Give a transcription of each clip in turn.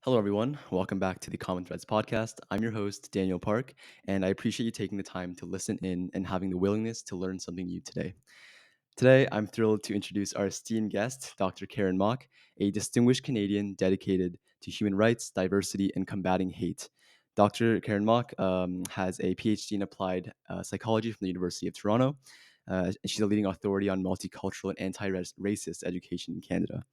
Hello, everyone. Welcome back to the Common Threads podcast. I'm your host, Daniel Park, and I appreciate you taking the time to listen in and having the willingness to learn something new today. Today, I'm thrilled to introduce our esteemed guest, Dr. Karen Mock, a distinguished Canadian dedicated to human rights, diversity, and combating hate. Dr. Karen Mock has a PhD in applied psychology from the University of Toronto. And she's a leading authority on multicultural and anti-racist education in Canada.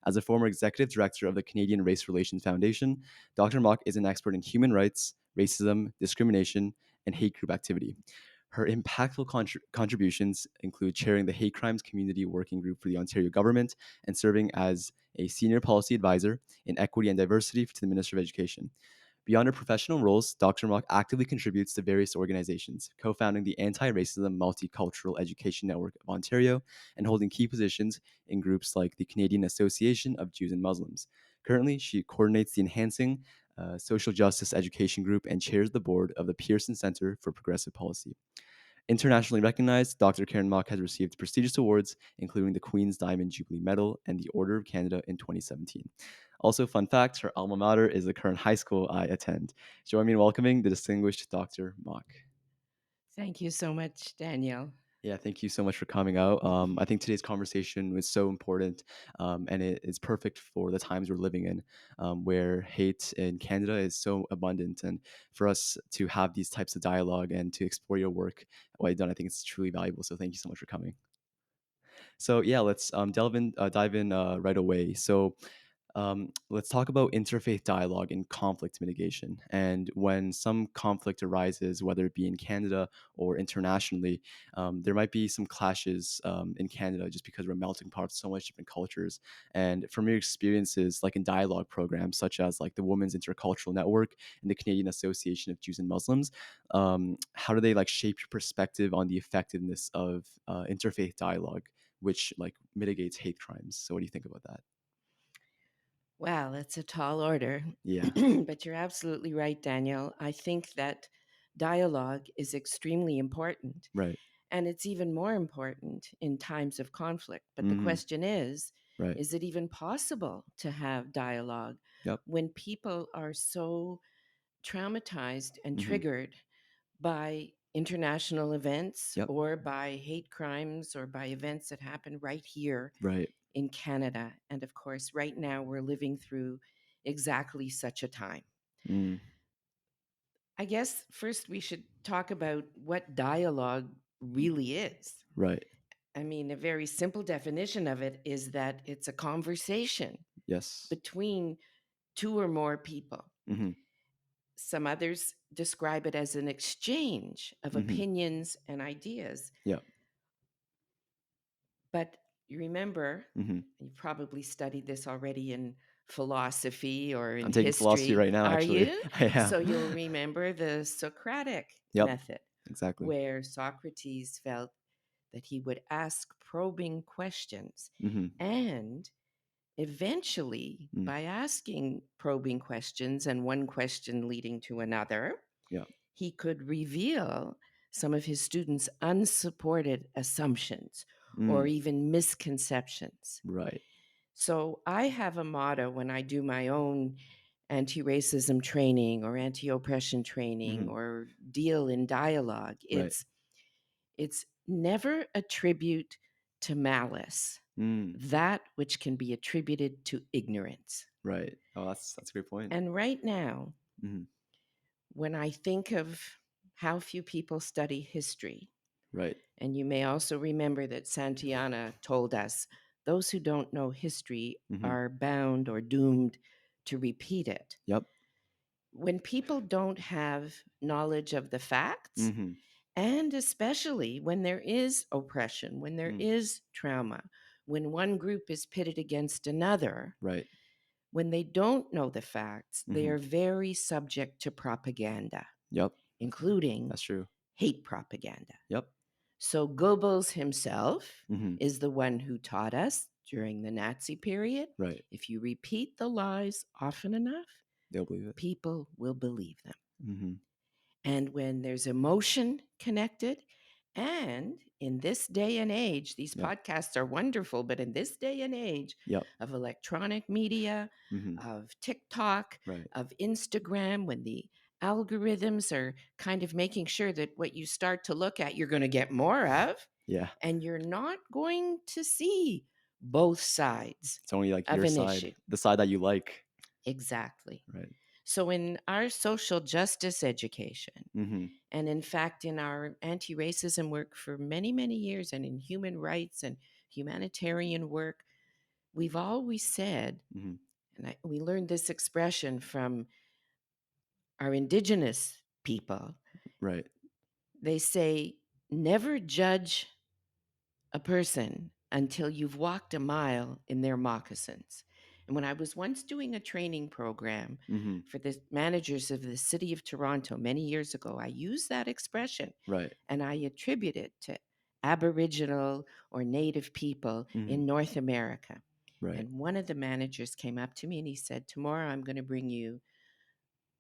As a former executive director of the Canadian Race Relations Foundation, Dr. Mock is an expert in human rights, racism, discrimination, and hate group activity. Her impactful contributions include chairing the Hate Crimes Community Working Group for the Ontario government and serving as a senior policy advisor in equity and diversity to the Minister of Education. Beyond her professional roles, Dr. Mock actively contributes to various organizations, co founding the Anti Racism Multicultural Education Network of Ontario and holding key positions in groups like the Canadian Association of Jews and Muslims. Currently, she coordinates the Enhancing Social Justice Education Group and chairs the board of the Pearson Center for Progressive Policy. Internationally recognized, Dr. Karen Mock has received prestigious awards, including the Queen's Diamond Jubilee Medal and the Order of Canada in 2017. Also, fun fact, her alma mater is the current high school I attend. Join me in welcoming the distinguished Dr. Mock. Thank you so much, Daniel. Yeah, thank you so much for coming out. I think today's conversation was so important, and it is perfect for the times we're living in, where hate in Canada is so abundant. And for us to have these types of dialogue and to explore your work, what you've done, I think it's truly valuable. So thank you so much for coming. So yeah, let's dive in right away. So let's talk about interfaith dialogue and conflict mitigation. And when some conflict arises, whether it be in Canada or internationally, there might be some clashes in Canada just because we're a melting pot of so much different cultures. And from your experiences, like in dialogue programs such as like the Women's Intercultural Network and the Canadian Association of Jews and Muslims, how do they like shape your perspective on the effectiveness of interfaith dialogue, which like mitigates hate crimes? So what do you think about that? Wow, that's a tall order. Yeah. But you're absolutely right, Daniel. I think that dialogue is extremely important, Right. and it's even more important in times of conflict. But the Mhm. question Right. is it even possible to have dialogue Yep. when people are so traumatized and Mhm. triggered by international events Yep. or by hate crimes or by events that happen right here Right. in Canada? And of course, right now we're living through exactly such a time. Mm. I guess first we should talk about what dialogue really is. Right. I mean, a very simple definition of it is that it's a conversation Yes. between two or more people. Mhm. Some others describe it as an exchange of Mhm. opinions and ideas. Yep. But you remember, Mhm. you probably studied this already in philosophy or in I'm taking philosophy history. right now, Are actually. you? I am. So you'll remember the Socratic Yep. method, Exactly. where Socrates felt that he would ask probing questions. Mhm. And eventually, Mm. by asking probing questions and one question leading to another, Yeah. he could reveal some of his students' unsupported assumptions or Mm. even misconceptions. Right. So I have a motto when I do my own anti racism training or anti oppression training Mhm. or deal in dialogue. Right. It's never attribute to malice Mm. that which can be attributed to ignorance. Right. Oh, that's a great point. And right now, Mhm. when I think of how few people study history, Right. and you may also remember that Santayana told us those who don't know history Mhm. are bound or doomed to repeat it. Yep. When people don't have knowledge of the facts, Mhm. and especially when there is oppression, when there Mm. is trauma, when one group is pitted against another, Right. when they don't know the facts, they Mhm. are very subject to propaganda, Yep. including That's true. hate propaganda. Yep. So Goebbels himself Mhm. is the one who taught us during the Nazi period, Right. if you repeat the lies often enough, They'll believe it. people will believe them. Mhm. And when there's emotion connected And in this day and age, these Yeah. podcasts are wonderful, but in this day and age Yep. of electronic media, Mhm. of TikTok, Right. of Instagram, when the algorithms are kind of making sure that what you start to look at, you're going to get more of, Yeah. and you're not going to see both sides It's only like of your an issue. side, the side that you like. Exactly. Right. So, in our social justice education, Mhm. and in fact, in our anti racism work for many, many years, and in human rights and humanitarian work, we've always said, Mhm. and we learned this expression from our indigenous people, Right. they say, never judge a person until you've walked a mile in their moccasins. And when I was once doing a training program Mhm. for the managers of the city of Toronto many years ago, I used that expression Right. and I attribute it to Aboriginal or Native people Mhm. in North America. Right. And one of the managers came up to me and he said, tomorrow I'm going to bring you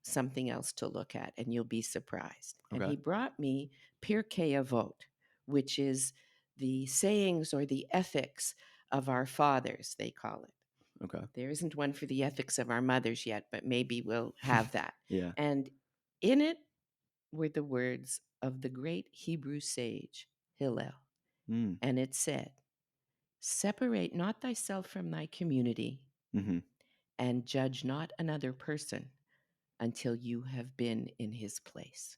something else to look at and you'll be surprised. And Okay. he brought me Pirkei Avot, which is the sayings or the ethics of our fathers, they call it. Okay. There isn't one for the ethics of our mothers yet, but maybe we'll have that. Yeah. And in it were the words of the great Hebrew sage Hillel. Mm. And it said, separate not thyself from thy community Mhm. and judge not another person until you have been in his place.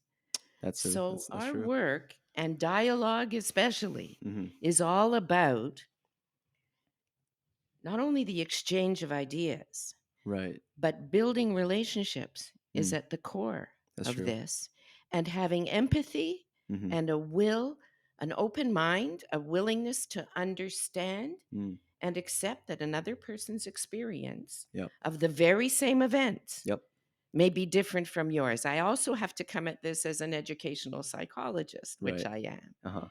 So, That's our true. work and dialogue, especially, Mhm. is all about not only the exchange of ideas, Right. but building relationships is Mm. at the core That's of true. this. And having empathy Mhm. and a will, an open mind, a willingness to understand Mm. and accept that another person's experience Yep. of the very same events Yep. may be different from yours. I also have to come at this as an educational psychologist, which Right. I am. Uh-huh.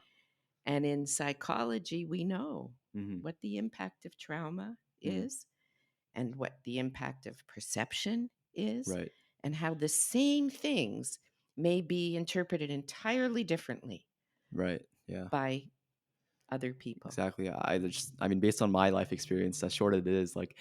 And in psychology, we know Mhm. what the impact of trauma Mm. is and what the impact of perception is, Right. and how the same things may be interpreted entirely differently Right. Yeah. by other people. Exactly. I mean, based on my life experience, as short as it is, like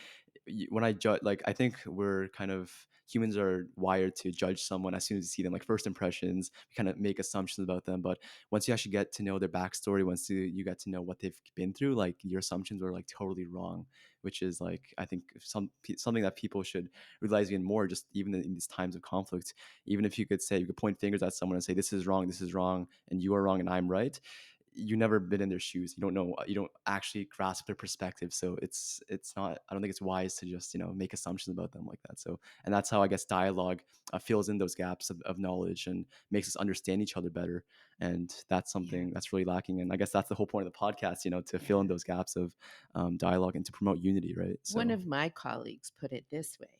when I judge, like I think we're kind of humans are wired to judge someone as soon as you see them. Like first impressions, we kind of make assumptions about them. But once you actually get to know their backstory, once you get to know what they've been through, like your assumptions are like totally wrong. Which is like I think something that people should realize even more. Just even in these times of conflict, even if you could say you could point fingers at someone and say this is wrong, and you are wrong, and I'm right, you never been in their shoes. You don't know. You don't actually grasp their perspective. So it's not. I don't think it's wise to just make assumptions about them like that. So and that's how I guess dialogue fills in those gaps of knowledge and makes us understand each other better. And that's Yeah, something that's really lacking. And I guess that's the whole point of the podcast. To yeah. fill in those gaps of dialogue and to promote unity. Right. One So. of my colleagues put it this way,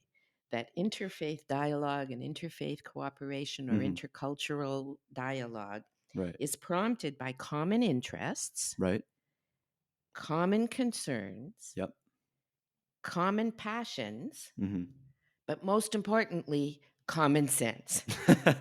that interfaith dialogue and interfaith cooperation or Hmm. intercultural dialogue Right. is prompted by common interests, Right. common concerns, Yep. common passions, Hmm. but most importantly, common sense. Yeah,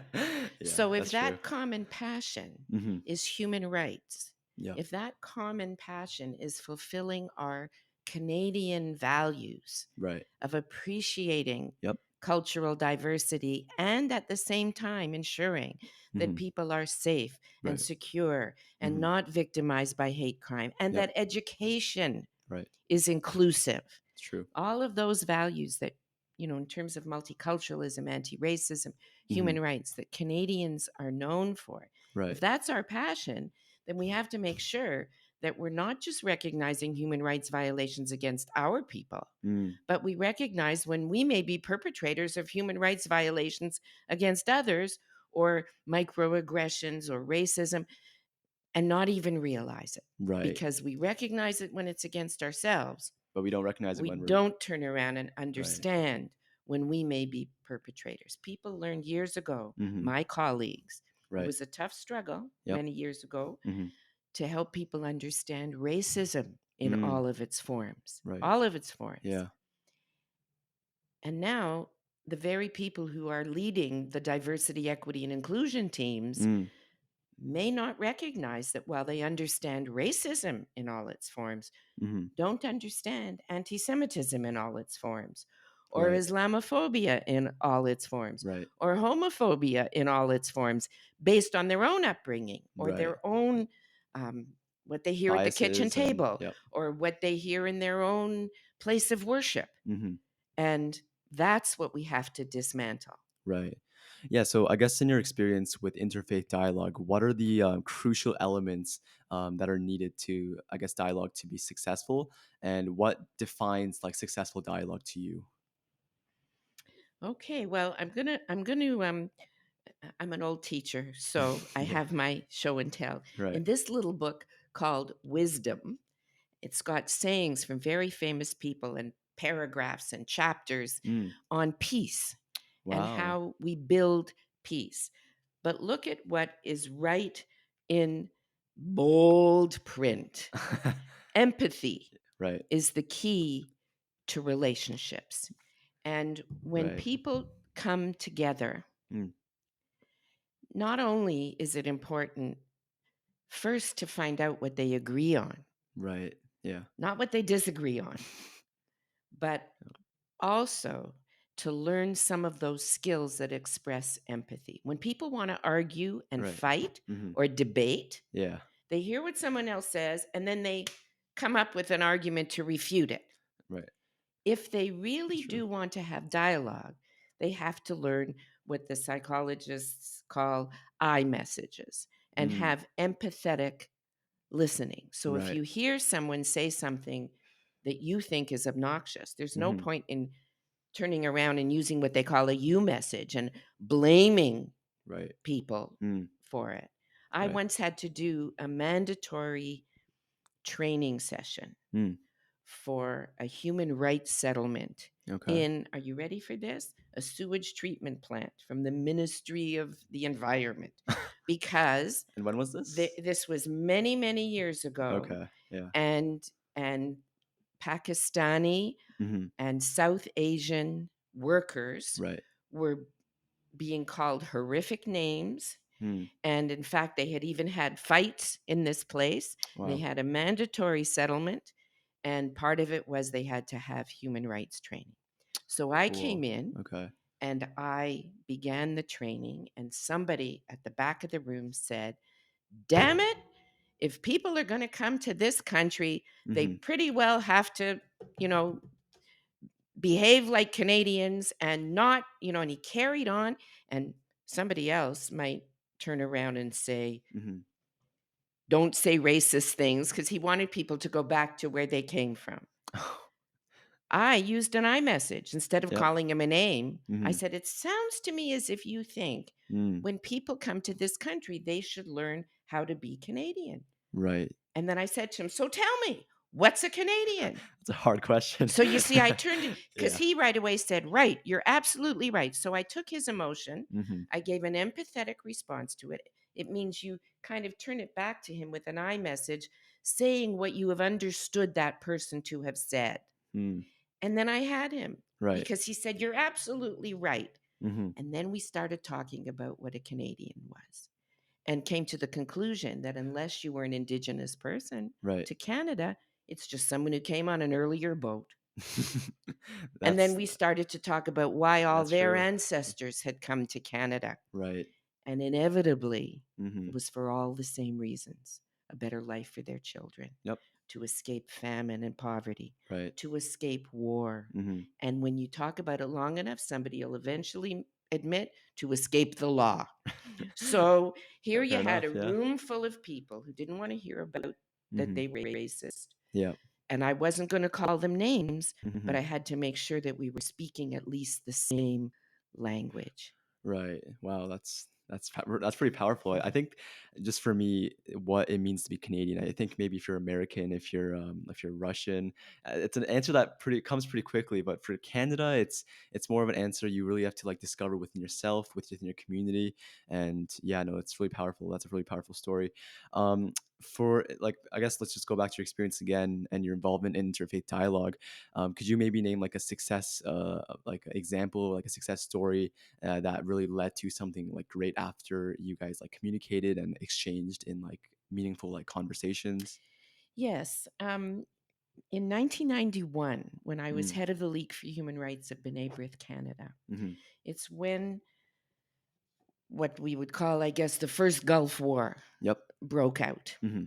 So, if that's true. that common passion Hmm. is human rights, Yep. if that common passion is fulfilling our Canadian values Right. of appreciating Yep. cultural diversity and at the same time ensuring that Hmm. people are safe and Right. secure and Hmm. not victimized by hate crime, and Yep. that education Right. is inclusive. It's true. All of those values that, in terms of multiculturalism, anti racism, Hmm. human rights, that Canadians are known for. If Right. that's our passion, then we have to make sure that we're not just recognizing human rights violations against our people, Mm. but we recognize when we may be perpetrators of human rights violations against others or microaggressions or racism and not even realize it Right. because we recognize it when it's against ourselves. But we don't recognize it We when we're don't turn around and right. understand when we may be perpetrators. People learned years ago, Hmm. my colleagues, it Right. was a tough struggle Yep. many years ago Hmm. to help people understand racism in Mm. all of its forms, Right. all of its forms. Yeah. And now the very people who are leading the diversity, equity, and inclusion teams Mm. may not recognize that while they understand racism in all its forms, Hmm. don't understand anti Semitism in all its forms, or Right. Islamophobia in all its forms, Right. or homophobia in all its forms, based on their own upbringing or Right. their own, um, what they hear at the kitchen Biases and table yep. or what they hear in their own place of worship. Hmm. And that's what we have to dismantle. Right. Yeah. So I guess in your experience with interfaith dialogue, what are the crucial elements that are needed to, I guess, dialogue to be successful, and what defines like successful dialogue to you? Okay, well, I'm an old teacher, so I Yeah. have my show and tell. Right. In this little book called Wisdom, it's got sayings from very famous people and paragraphs and chapters Mm. on peace and Wow. how we build peace. But look at what is right in bold print. Empathy Right. is the key to relationships. And when Right. people come together, Mm. not only is it important first to find out what they agree on, Right. Yeah. not what they disagree on, but also to learn some of those skills that express empathy. When people want to argue and Right. fight Hmm. or debate, Yeah. they hear what someone else says and then they come up with an argument to refute it. Right. If they That's really true. do want to have dialogue, they have to learn what the psychologists call I messages and Mm. have empathetic listening. So if Right. you hear someone say something that you think is obnoxious, there's no Hmm. point in turning around and using what they call a you message and blaming Right. people Mm. for it. I Right. once had to do a mandatory training session Mm. for a human rights settlement Okay. in, are you ready for this? A sewage treatment plant from the Ministry of the Environment. Because And when was this? this was many, many years ago, Okay. Yeah. and and Pakistani Hmm. and South Asian workers Right. were being called horrific names. Mm. And in fact, they had even had fights in this place. They Wow. had a mandatory settlement, and part of it was they had to have human rights training. So I came Cool. in Okay. and I began the training, and somebody at the back of the room said, "Damn it, if people are going to come to this country, they Hmm. pretty well have to, you know, behave like Canadians and not, and he carried on. And somebody else might turn around and say, Hmm. don't say racist things because he wanted people to go back to where they came from. I used an iMessage instead of Yep. calling him a name. I Hmm. said, it sounds to me as if you think Mm. when people come to this country, they should learn how to be Canadian. Right. And then I said to him, so tell me, what's a Canadian? It's a hard question. So you see, I turned it because Yeah. he right away said, right, you're absolutely right. So I took his emotion, Hmm. I gave an empathetic response to it. It means you kind of turn it back to him with an I message, saying what you have understood that person to have said. Mm. And then I had him Right. because he said, you're absolutely right. Hmm. And then we started talking about what a Canadian was and came to the conclusion that unless you were an Indigenous person Right. to Canada, it's just someone who came on an earlier boat. And then That's we started to talk about why all that's their true. ancestors had come to Canada. Right. And inevitably, it Hmm. was for all the same reasons: a better life for their children, Yep. to escape famine and poverty, Right. to escape war. Hmm. And when you talk about it long enough, somebody will eventually admit to escape the law. So here you Fair had enough. a Yeah. room full of people who didn't want to hear about that Hmm. they were racist. Yeah. And I wasn't going to call them names, but Hmm. I had to make sure that we were speaking at least the same language. Right. Wow. That's pretty powerful. I think just for me, what it means to be Canadian. I think maybe if you're American, if you're Russian, it's an answer that pretty comes pretty quickly. But for Canada, it's more of an answer you really have to like discover within yourself, within your community. And yeah, no, it's really powerful. That's a really powerful story. Um, for like, I guess let's just go back to your experience again and your involvement in interfaith dialogue. Could you maybe name like a success, like an example, like a success story that really led to something like great after you guys like communicated and exchanged in like meaningful like conversations? Yes. In 1991, when I was Mm, head of the League for Human Rights of B'nai B'rith Canada, mm-hmm. it's when what we would call, I guess, the first Gulf War Yep. broke out. Mm-hmm.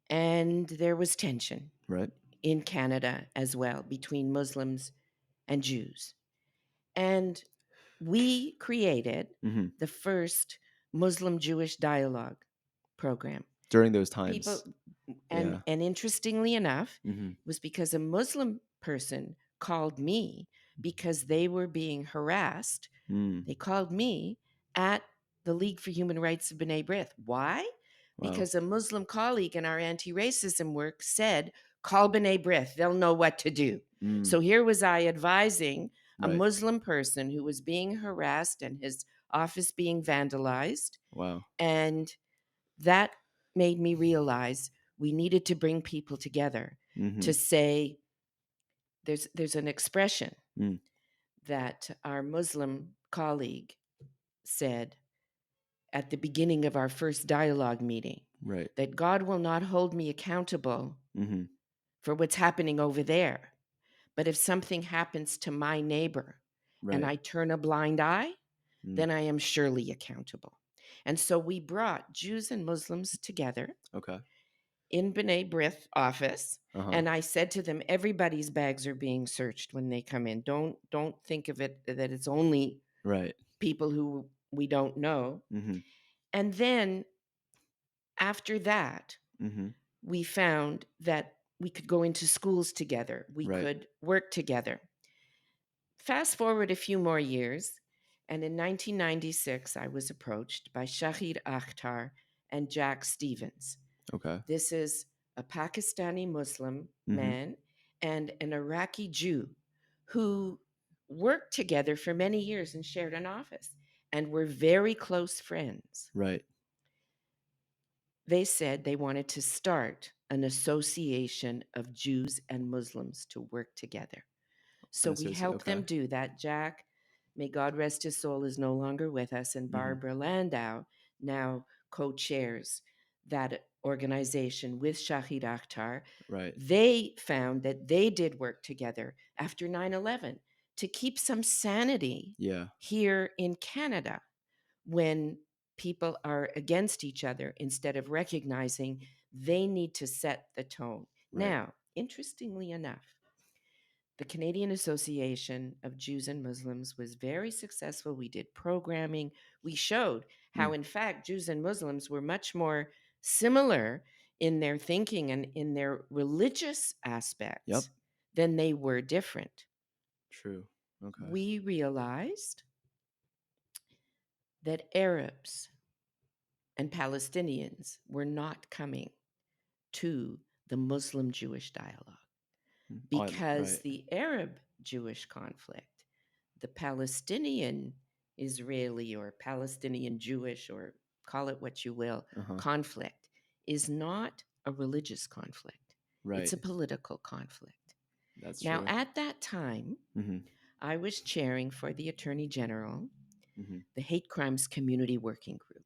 And there was tension Right. in Canada as well between Muslims and Jews. And we created Mm-hmm. the first Muslim Jewish dialogue program. During those People, times. and Yeah. interestingly enough, Mm-hmm. it was because a Muslim person called me because they were being harassed. Mm. They called me at the League for Human Rights of B'nai B'rith. Why? Wow. Because a Muslim colleague in our anti-racism work said, call B'nai B'rith, they'll know what to do. Mm. So here was I advising a Right. Muslim person who was being harassed and his office being vandalized. Wow. And that made me realize we needed to bring people together Mm-hmm. to say, there's an expression Mm. that our Muslim colleague said at the beginning of our first dialogue meeting, Right. that God will not hold me accountable Mm-hmm. for what's happening over there. But if something happens to my neighbor and Right. I turn a blind eye, Mm. then I am surely accountable. And so we brought Jews and Muslims together Okay. in B'nai B'rith office. Uh-huh. And I said to them, everybody's bags are being searched when they come in. Don't think of it that it's only Right. people who we don't know. Mm-hmm. And then after that, Mm-hmm. we found that we could go into schools together. We Right. could work together. Fast forward a few more years, and in 1996, I was approached by Shahid Akhtar and Jack Stevens. Okay. This is a Pakistani Muslim Mm-hmm. man and an Iraqi Jew who worked together for many years and shared an office and were very close friends. Right. They said they wanted to start an association of Jews and Muslims to work together. An So we associate. helped Okay. them do that. Jack, may God rest his soul, is no longer with us, and Mm-hmm. Barbara Landau now co chairs that organization with Shahid Akhtar. Right. They found that they did work together after 9/11 to keep some sanity Yeah. here in Canada when people are against each other instead of recognizing they need to set the tone. Right. Now, interestingly enough, the Canadian Association of Jews and Muslims was very successful. We did programming. We showed Mm. how, in fact, Jews and Muslims were much more similar in their thinking and in their religious Yep. aspects than they were different. True. Okay. We realized that Arabs and Palestinians were not coming to the Muslim Jewish dialogue Mm. because Right. the Arab Jewish conflict, the Palestinian Israeli or Palestinian Jewish, or call it what you will, Uh-huh. conflict is not a religious conflict. It's Right. a political conflict. That's Now, true. at that time, Mm-hmm. I was chairing for the Attorney General Mm-hmm. the Hate Crimes Community Working Group.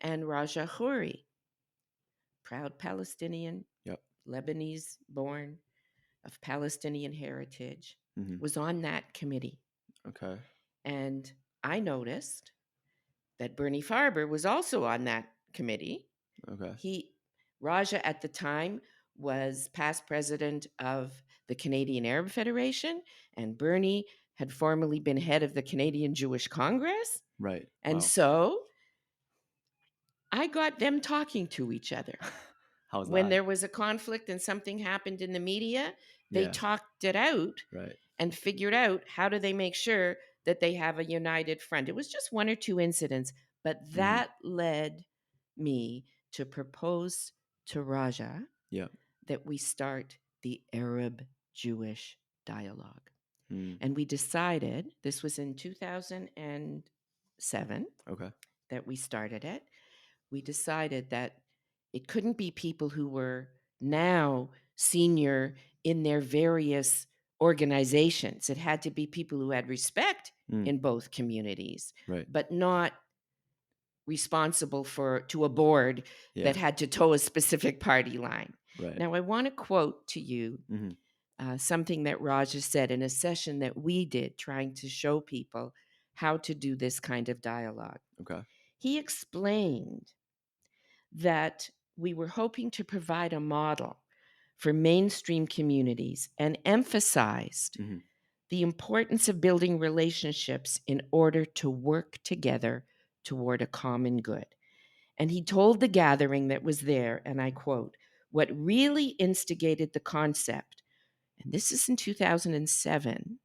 And Raja Khouri, proud Palestinian, Yep. Lebanese born, of Palestinian heritage, Mm-hmm. was on that committee. Okay. And I noticed that Bernie Farber was also on that committee. Okay. Raja at the time was past president of the Canadian Arab Federation, and Bernie had formerly been head of the Canadian Jewish Congress. Right. And Wow. so I got them talking to each other. How's When that? there was a conflict and something happened in the media, they Yeah. talked it out Right. and figured out how do they make sure that they have a united front. It was just one or two incidents, but Mm-hmm. that led me to propose to Raja Yeah. that we start the Arab Jewish dialogue. Mm. And we decided, this was in 2007 Okay. that we started it. We decided that It couldn't be people who were now senior in their various organizations. It had to be people who had respect Mm. in both communities, Right. but not responsible to a board Yeah. that had to toe a specific party line. Right. Now, I want to quote to you Mhm. something that Raja said in a session that we did trying to show people how to do this kind of dialogue. Okay. He explained that we were hoping to provide a model for mainstream communities and emphasized Mhm. the importance of building relationships in order to work together toward a common good. And he told the gathering that was there, and I quote, what really instigated the concept, and this is in 2007,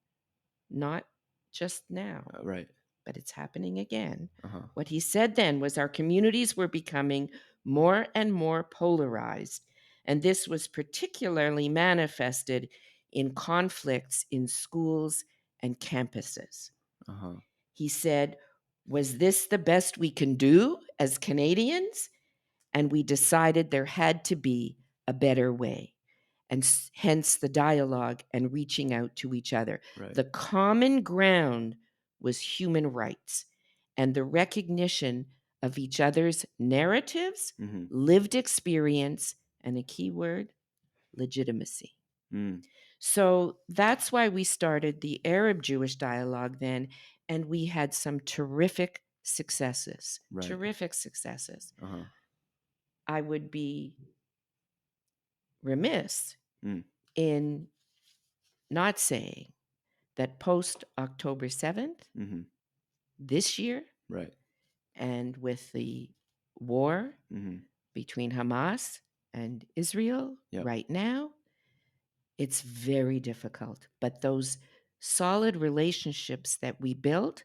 not just now, Right. but it's happening again. Uh-huh. What he said then was our communities were becoming more and more polarized, and this was particularly manifested in conflicts in schools and campuses. Uh-huh. He said, was this the best we can do as Canadians? And we decided there had to be a better way. And hence the dialogue and reaching out to each other. Right. The common ground was human rights and the recognition of each other's narratives, Mhm. lived experience, and a key word, legitimacy. Mm. So that's why we started the Arab Jewish dialogue then, and we had some terrific successes. Right. Terrific successes. Uh-huh. I would be remiss Mm. in not saying that post October 7th Mhm. this year, Right. and with the war Mhm. between Hamas and Israel Yep. right now, it's very difficult. But those solid relationships that we built,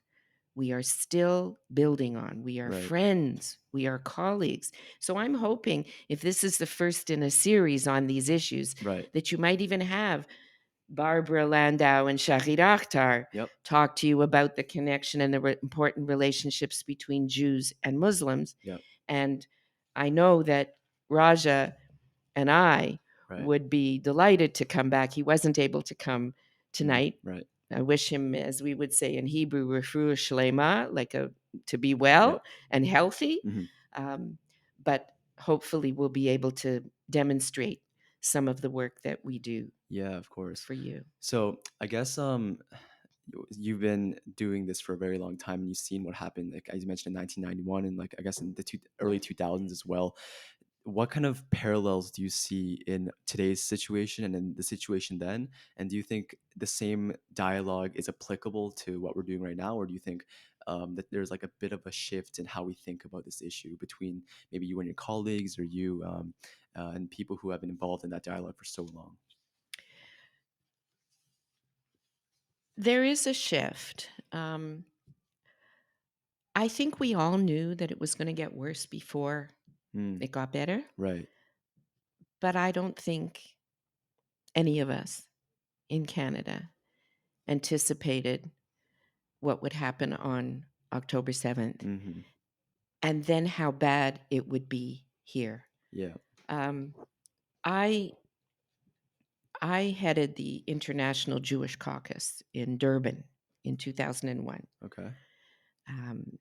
we are still building on. We are Right. friends. We are colleagues. So I'm hoping if this is the first in a series on these issues, Right. that you might even have Barbara Landau and Shahid Akhtar Yep. talk to you about the connection and the important relationships between Jews and Muslims. Yep. And I know that Raja and I Right. would be delighted to come back. He wasn't able to come Mm. tonight. Right. I wish him, as we would say in Hebrew, refuah shlema, to be Yep. well and healthy. Mhm. But hopefully, we'll be able to demonstrate some of the work that we do Yeah, of course. for you. So, I guess you've been doing this for a very long time and you've seen what happened, like as you mentioned, in 1991 and like I guess in the early 2000s as well. What kind of parallels do you see in today's situation and in the situation then? And do you think the same dialogue is applicable to what we're doing right now, or do you think that there's like a bit of a shift in how we think about this issue between maybe you and your colleagues, or you and people who have been involved in that dialogue for so long? There is a shift. I think we all knew that it was going to get worse before Mm. it got better, Right. but I don't think any of us in Canada anticipated what would happen on October 7th Hmm. and then how bad it would be here. Yeah. Um, I I headed the International Jewish Caucus in Durban in 2001, Okay. um,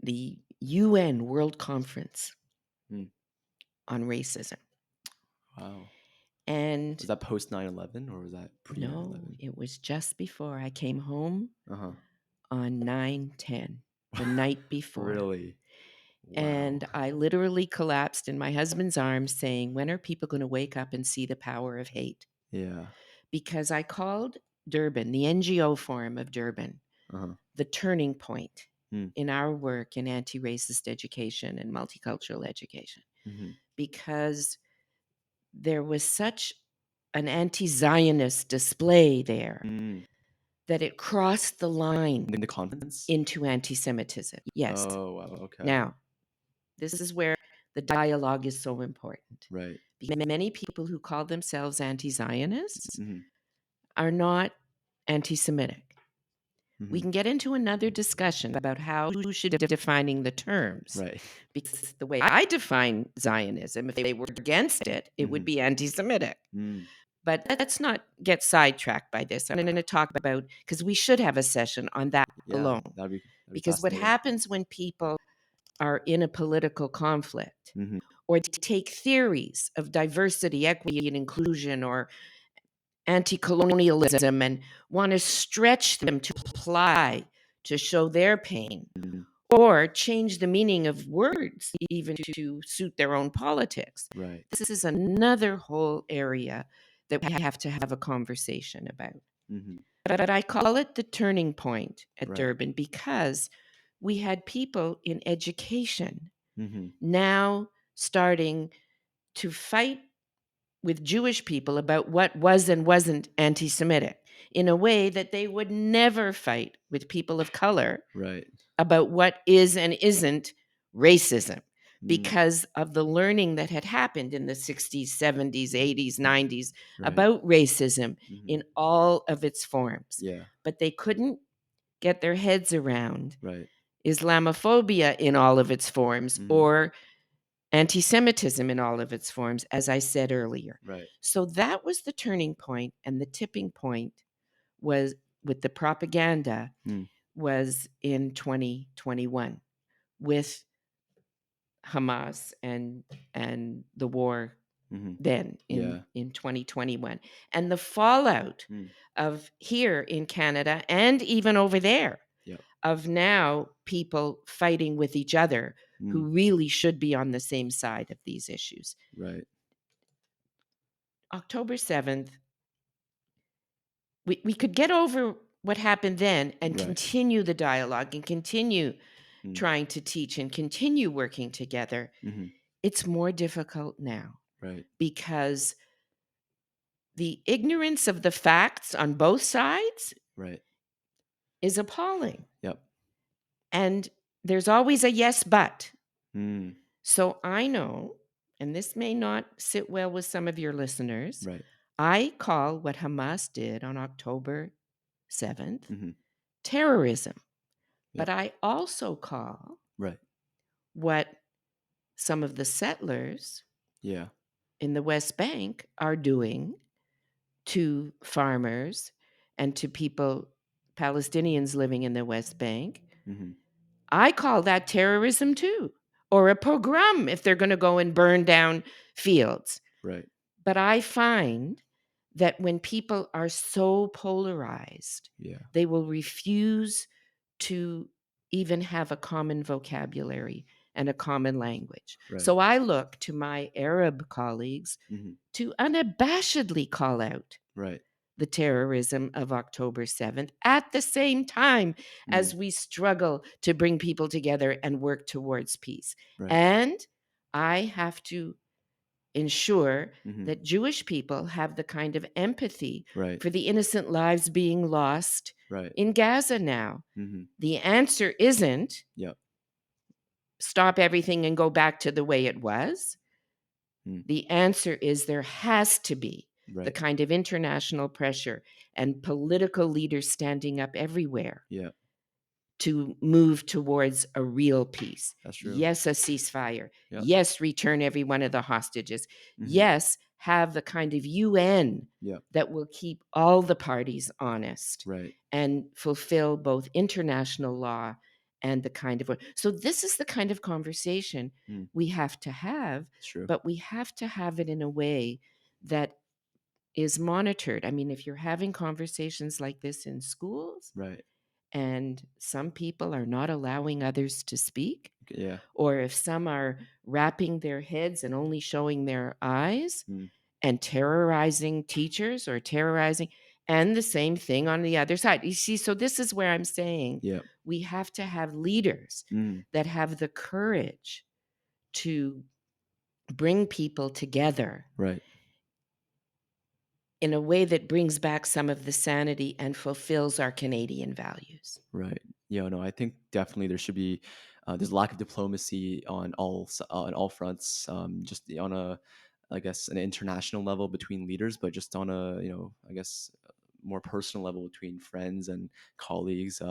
the UN World Conference Mm. on racism. Wow. And Was that post 9/11 or was that pre no, 9/11? it was just before I came home Uh-huh. on 9/10, the night before. Really? Wow. And I literally collapsed in my husband's arms saying, when are people going to wake up and see the power of hate? Yeah. Because I called Durban, the NGO Forum of Durban, Uh-huh. the turning point Mm. in our work in anti racist education and multicultural education, Mm-hmm. because there was such an anti Zionist display there Mm. that it crossed the line In the conference? into anti Semitism. Yes. Oh, wow. Okay. Now, this is where the dialogue is so important. Right. Because many people who call themselves anti Zionists Mm-hmm. are not anti Semitic. we Mm-hmm. can get into another discussion about how we should be defining the terms. Right. Because the way I define Zionism, if they were against it, it would Mm-hmm. be anti Semitic. Mm. But let's not get sidetracked by this. I'm going to talk about, because we should have a session on that Yeah, alone. that'd be Because what fascinating. happens when people are in a political conflict Mm-hmm. or take theories of diversity, equity, and inclusion or anti colonialism and want to stretch them to apply to show their pain Mm-hmm. or change the meaning of words even to suit their own politics. Right. This is another whole area that we have to have a conversation about. Mm-hmm. But I call it the turning point at Right. Durban because we had people in education Mm-hmm. now starting to fight with Jewish people about what was and wasn't anti Semitic in a way that they would never fight with people of color Right. about what is and isn't racism Mm. because of the learning that had happened in the 60s, 70s, 80s, 90s Right. about racism Mm-hmm. in all of its forms. Yeah. But they couldn't get their heads around Right. Islamophobia in all of its forms Mm-hmm. or anti Semitism in all of its forms, as I said earlier. Right. So that was the turning point, and the tipping point was with the propaganda Mm. was in 2021 with Hamas and the war Mm-hmm. then Yeah. in 2021 and the fallout Mm. of here in Canada and even over there Yep. of now people fighting with each other Mm. who really should be on the same side of these issues. Right. October 7th, we could get over what happened then and Right. continue the dialogue and continue Mm. trying to teach and continue working together. Mm-hmm. It's more difficult now Right. because the ignorance of the facts on both sides Right. is appalling. Yep. And there's always a yes, but. Mm. So I know, and this may not sit well with some of your listeners, Right. I call what Hamas did on October 7th Mm-hmm. terrorism. But Yep. I also call Right. what some of the settlers Yeah. in the West Bank are doing to farmers and to people, Palestinians living in the West Bank. Mm-hmm. I call that terrorism too, or a pogrom if they're going to go and burn down fields. Right. But I find that when people are so polarized, Yeah. they will refuse to even have a common vocabulary and a common language. Right. So I look to my Arab colleagues Mm-hmm. to unabashedly call out Right. the terrorism of October 7th at the same time Mm. as we struggle to bring people together and work towards peace. Right. And I have to ensure Mm-hmm. that Jewish people have the kind of empathy Right. for the innocent lives being lost Right. in Gaza now. Mm-hmm. The answer isn't Yep. stop everything and go back to the way it was. Mm. The answer is there has to be the Right. kind of international pressure and political leaders standing up everywhere Yeah. to move towards a real peace. That's true. Yes, a ceasefire. Yep. Yes, return every one of the hostages. Mm-hmm. Yes, have the kind of UN Yep. that will keep all the parties honest Right. and fulfill both international law and the kind of. So, this is the kind of conversation Mm. we have to have, It's true. but we have to have it in a way that is monitored. I mean, if you're having conversations like this in schools, Right. and some people are not allowing others to speak, Yeah. or if some are wrapping their heads and only showing their eyes Mm. and terrorizing teachers or terrorizing, and the same thing on the other side. You see, so this is where I'm saying Yep. we have to have leaders Mm. that have the courage to bring people together Right. in a way that brings back some of the sanity and fulfills our Canadian values. Right. Yeah. No, I think definitely there should be there's a lack of diplomacy on all fronts. Just on a, I guess, an international level between leaders, but just on a, I guess, more personal level between friends and colleagues.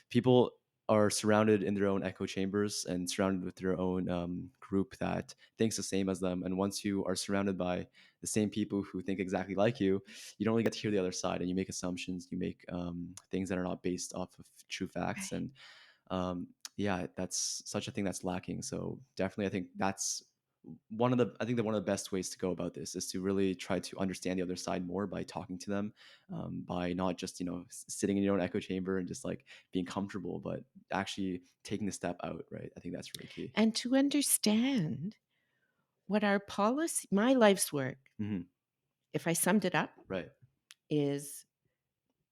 People are surrounded in their own echo chambers and surrounded with their own group that thinks the same as them. And once you are surrounded by the same people who think exactly like you don't really get to hear the other side, and you make assumptions, you make things that are not based off of true facts. Right. And yeah, that's such a thing that's lacking. So definitely, I think that's I think that one of the best ways to go about this is to really try to understand the other side more by talking to them, by not just sitting in your own echo chamber and just like being comfortable, but actually taking the step out. Right? I think that's really key. And to understand what our policy, my life's work, Hmm. if I summed it up, Right. is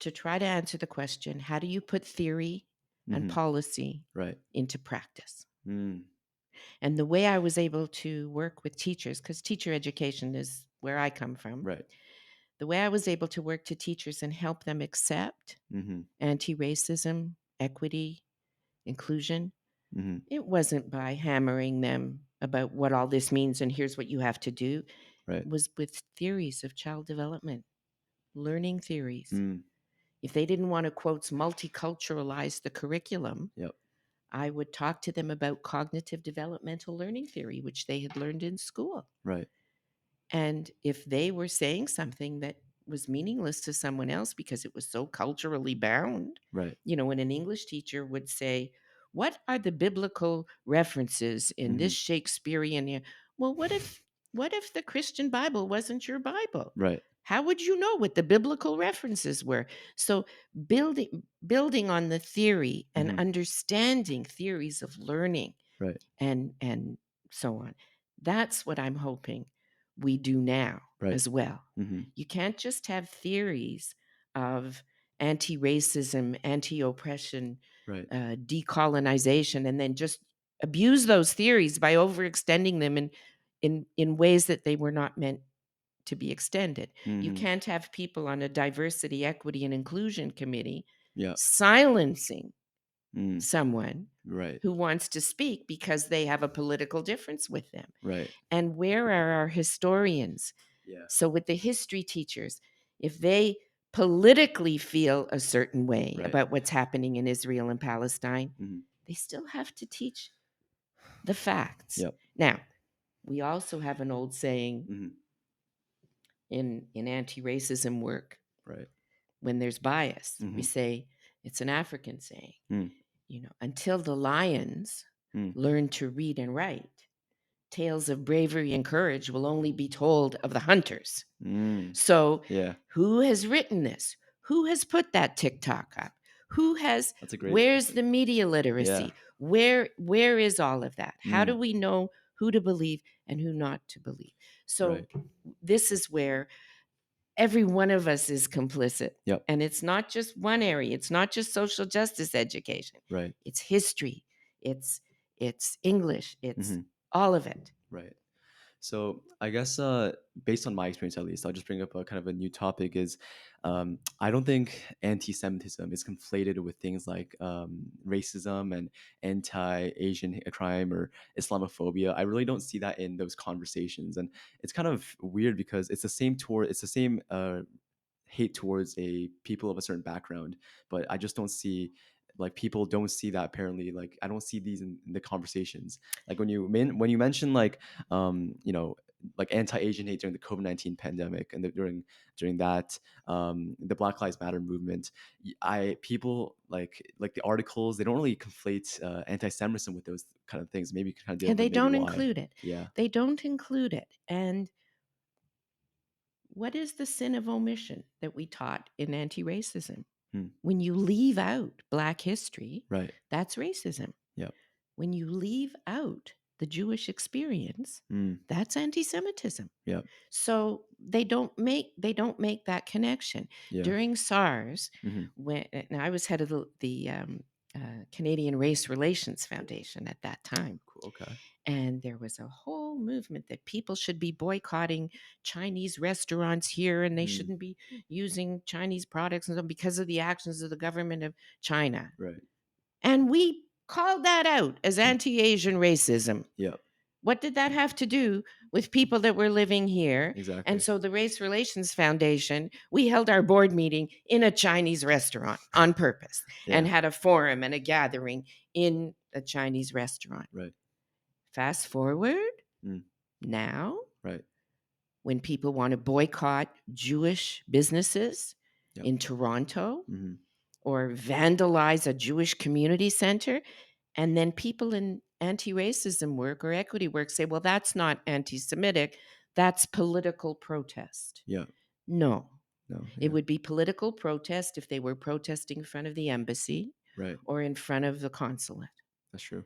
to try to answer the question, how do you put theory and Hmm. policy Right. into practice? Mm. And the way I was able to work with teachers, because teacher education is where I come from, Right. the way I was able to work to teachers and help them accept Hmm. anti racism, equity, inclusion, Hmm. it wasn't by hammering them about what all this means and here's what you have to do. Right. It was with theories of child development, learning theories. Mm. If they didn't want to, quotes, multiculturalize the curriculum, Yep. I would talk to them about cognitive developmental learning theory, which they had learned in school. Right. And if they were saying something that was meaningless to someone else because it was so culturally bound, Right. when an English teacher would say, "What are the biblical references in this Hmm. Shakespearean?" Well, what if the Christian Bible wasn't your Bible? Right. How would you know what the biblical references were? So building on the theory and Hmm. understanding theories of learning Right. and so on. That's what I'm hoping we do now Right. as well. Hmm. You can't just have theories of anti-racism, anti-oppression, Right. decolonization, and then just abuse those theories by overextending them in ways that they were not meant to be extended. You Hmm. can't have people on a diversity, equity, and inclusion committee Yeah. silencing Mm. someone Right. who wants to speak because they have a political difference with them. Right. And where are our historians? Yeah. So, with the history teachers, if they politically feel a certain way Right. about what's happening in Israel and Palestine, Hmm. they still have to teach the facts. Yep. Now, we also have an old saying Hmm. in anti-racism work Right. when there's bias. We Hmm. say it's an African saying, Mm. until the lions Mm. learn to read and write, tales of bravery and courage will only be told of the hunters. Mm. So, Yeah. who has written this? Who has put that TikTok up? Who has That's a great. where's the media Yeah. literacy? Where is all of that? How do Mm. we know who to believe and who not to believe? So Right. this is where every one of us is complicit. Yep. And it's not just one area. It's not just social justice education. Right. It's history. It's English. It's Hmm. all of it. Right. So I guess based on my experience at least, I'll just bring up a kind of a new topic is I don't think anti-Semitism is conflated with things like racism and anti-Asian crime or Islamophobia. I really don't see that in those conversations, and it's kind of weird because it's the same hate towards a people of a certain background, but I just don't see like people don't see that apparently. Like I don't see these in the conversations. Like when you mention like like anti-Asian hate during the COVID-19 pandemic and during that the Black Lives Matter movement, I people like the articles they don't really conflate anti-Semitism with those kind of things. Maybe you can kind of deal And with they maybe don't why. include it. Yeah. They don't include it. And what is the sin of omission that we taught in anti racism? Hmm. When you leave out Black history, Right. that's racism. Yep. When you leave out the Jewish experience, Mm. that's anti-Semitism. Yep. So they don't make that connection. Yeah. During SARS, Hmm. when and I was head of the Canadian Race Relations Foundation at that time, Cool. Okay. and there was a whole movement that people should be boycotting Chinese restaurants here, and they Mm. shouldn't be using Chinese products and so because of the actions of the government of China. Right. And we called that out as Mm. anti-Asian racism. Yep. What did that have to do with people that were living here? And Exactly. so the Race Relations Foundation, we held our board meeting in a Chinese restaurant on purpose and Yeah. had a forum and a gathering in a Chinese restaurant. Right. Fast forward Mm. now, Right. when people want to boycott Jewish businesses Yep. in Toronto Hmm. or vandalize a Jewish community center, and then people in anti-racism work or equity work say, well, that's not anti-Semitic, that's political protest. Yeah. No, No. it Yeah. would be political protest if they were protesting in front of the embassy Right. or in front of the consulate. That's true.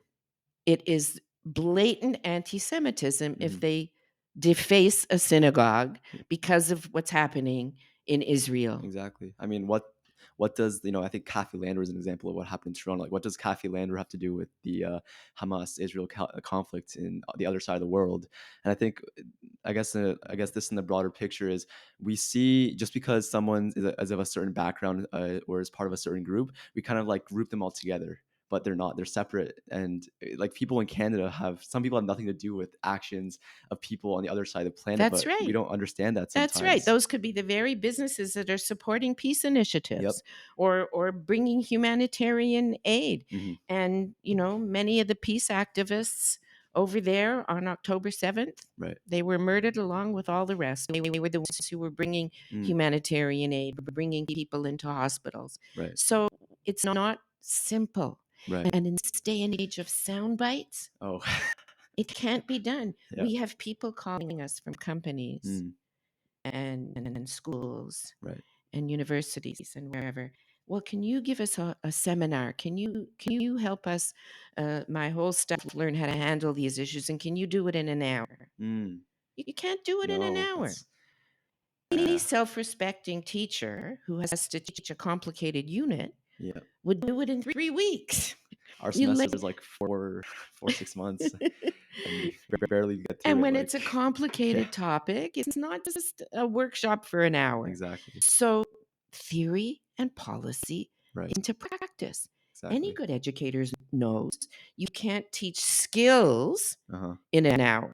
It is blatant anti-Semitism if Hmm. they deface a synagogue because of what's happening in Israel. Exactly. I mean, what does, I think Kathy Lander is an example of what happened in Toronto. Like, what does Kathy Lander have to do with the Hamas-Israel conflict in the other side of the world? And I think, I guess this in the broader picture is we see just because someone is of a certain background or is part of a certain group, we kind of like group them all together. But they're not. They're separate. And like people in Canada some people have nothing to do with actions of people on the other side of the planet, That's but we right. don't understand that That's right. sometimes. Those could be the very businesses that are supporting peace Yep. initiatives or bringing humanitarian aid. Hmm. And, many of the peace activists over there on October 7th, Right. they were murdered along with all the rest. They were the ones who were bringing Mm. humanitarian aid, bringing people into hospitals. Right. So it's not simple. Right. And in this day and age of sound bites, Oh. it can't be done. Yeah. We have people calling us from companies Mm. and schools Right. and universities and wherever. Well, can you give us a seminar? Can you help us, my whole staff, learn how to handle these issues? And can you do it in an hour? Mm. You can't do it in an No, hour. that's Any uh, self-respecting teacher who has to teach a complicated unit yeah. would do it in 3 weeks. Our You semester lay is like 6 months, and we barely get through And it. when Like, it's a yeah, complicated topic, it's not just a workshop for an hour. exactly. So, theory and policy Right. into practice. Any Exactly. good educator knows you can't teach skills Uh huh. in an hour.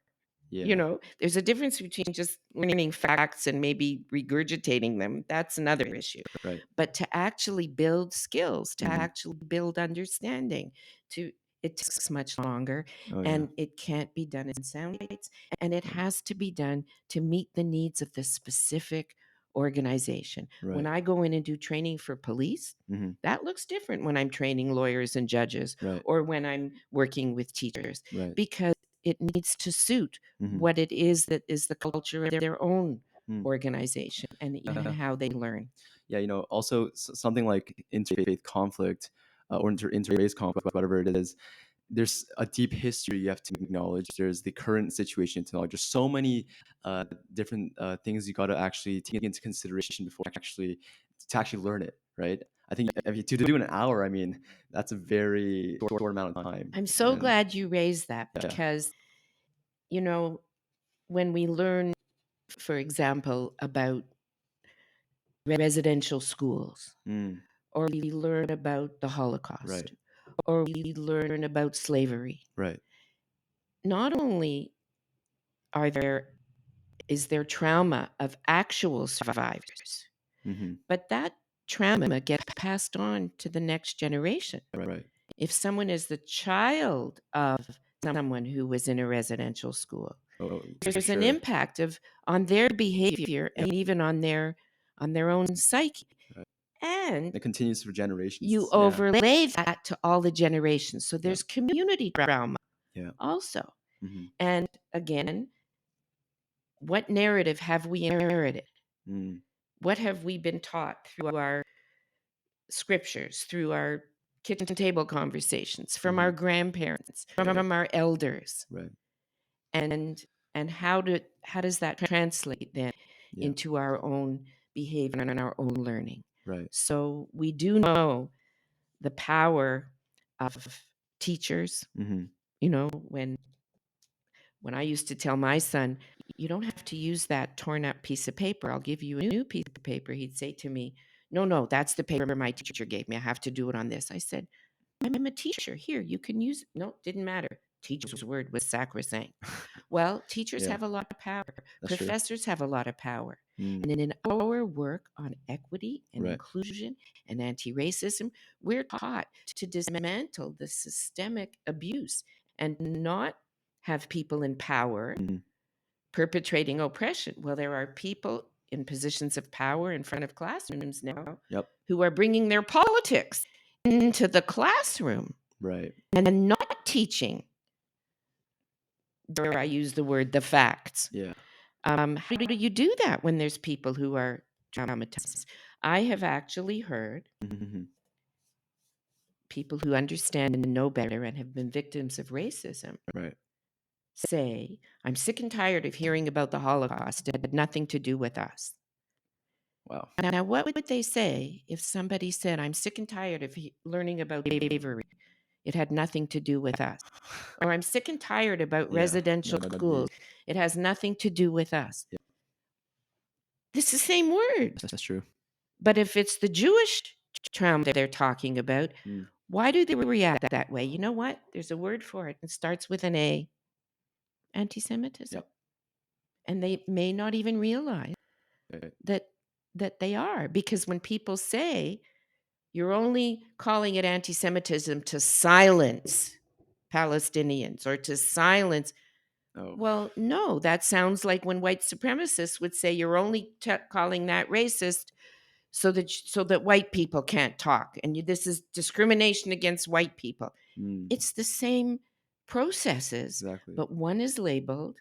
Yeah. There's a difference between just learning facts and maybe regurgitating them. That's another issue. Right. But to actually build skills, to Hmm. actually build understanding, to it takes much longer, Oh yeah. and it can't be done in sound bites, and it Right. has to be done to meet the needs of the specific organization. When Right. I go in and do training for police, Hmm. that looks different when I'm training lawyers and judges Right. or when I'm working with teachers Right. because it needs to suit Hmm. what it is that is the culture of their own Mm. organization and Yeah. how they learn. Yeah. Also something like interfaith conflict or inter-race conflict, whatever it is. There's a deep history you have to acknowledge. There's the current situation to acknowledge. There's so many different things you got to actually take into consideration before actually learn it, right? I think if you, to do in an hour, I mean, that's a very short amount of time. I'm so And glad you raised that yeah. because, you know, when we learn, for example, about residential schools, Mm. or we learn about the Right. Holocaust, or we learn about slavery, Right. not only are there is there trauma of actual survivors, Hmm. but that trauma gets passed on to the next generation. Right. If someone is the child of someone who was in a residential school, Oh, for there's an sure. impact of on their behavior Yep. and even on their own psyche. Right. And It continues for you generations. Yeah. overlay that to all the generations. So Yep. there's community trauma Yeah. also. Hmm. And again, what narrative have we inherited? Mm. What have we been taught through our scriptures, through our kitchen table conversations, from Hmm. our grandparents, Right. from our elders? Right. And how does that translate then Yeah. into our own behavior and our own learning? Right. So we do know the power of teachers. Hmm. When I used to tell my son, you don't have to use that torn up piece of paper. I'll give you a new piece of paper. He'd say to me, no, no, that's the paper my teacher gave me. I have to do it on this. I said, I'm a teacher. Here, you can use it. No, didn't matter. teacher's word was sacrosanct. Well, teachers Yeah, have a lot of power. that's true. Professors have a lot of power. Mm, And in our work on equity and right. inclusion and anti racism, we're taught to dismantle the systemic abuse and not have people in power Mhm. perpetrating oppression. Well, there are people in positions of power in front of classrooms now Yep. who are bringing their politics into the classroom Right. and not teaching, dare I use the word, the facts. Yeah. How do you do that when there's people who are traumatized? I have actually heard Mhm. people who understand and know better and have been victims of racism Right. say, I'm sick and tired of hearing about the Holocaust. It had nothing to do with us. Wow. Now, what would they say if somebody said, I'm sick and tired of learning about slavery? It had nothing to do with us. Or I'm sick and tired about Yeah. residential That'd be. schools. It has nothing to do with us. Yeah, It's the same word. that's true. But if it's the Jewish trauma they're talking about, Mm, why do they react that way? You know what? There's a word for it. It starts with an A, anti Semitism. yep. And they may not even realize Right. that they are. Because when people say you're only calling it anti Semitism to silence Palestinians or to silence. Oh. Well, no, that sounds like when white supremacists would say you're only calling that racist so that white people can't talk, and this is discrimination against white people. Mm, It's the same processes, exactly. but one is labeled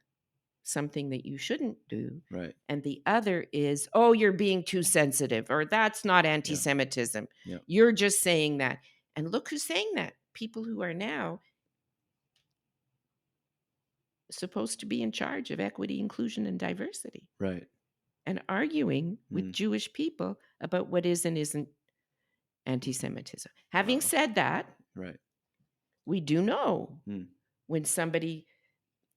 something that you shouldn't do, Right. and the other is, oh, you're being too sensitive, or that's not Yeah. anti-Semitism. Yeah. You're just saying that. And look who's saying that. People who are now supposed to be in charge of equity, inclusion, and diversity, Right. and arguing with Mm, Jewish people about what is and isn't anti Semitism. Having wow. said that, Right. we do know Mm, when somebody,